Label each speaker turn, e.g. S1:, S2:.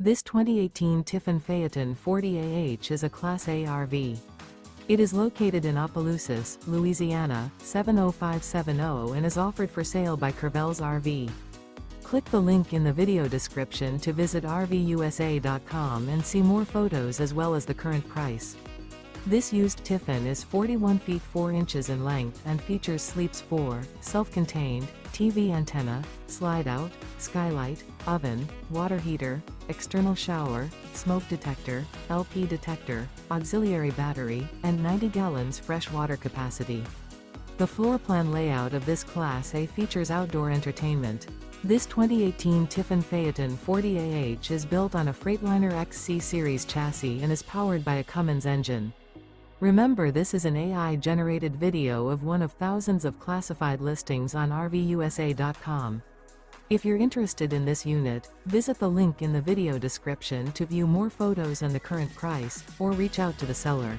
S1: This 2018 Tiffin Phaeton 40AH is a Class A RV. It is located in Opelousas, Louisiana, 70570 and is offered for sale by Courvelle's RV. Click the link in the video description to visit RVUSA.com and see more photos as well as the current price. This used Tiffin is 41 feet 4 inches in length and features sleeps 4, self-contained, TV antenna, slide-out, skylight, oven, water heater, external shower, smoke detector, LP detector, auxiliary battery, and 90 gallons fresh water capacity. The floor plan layout of this Class A features outdoor entertainment. This 2018 Tiffin Phaeton 40AH is built on a FreightlinerXC-Series chassis and is powered by a Cummins engine. Remember, this is an AI-generated video of one of thousands of classified listings on RVUSA.com. If you're interested in this unit, visit the link in the video description to view more photos and the current price, or reach out to the seller.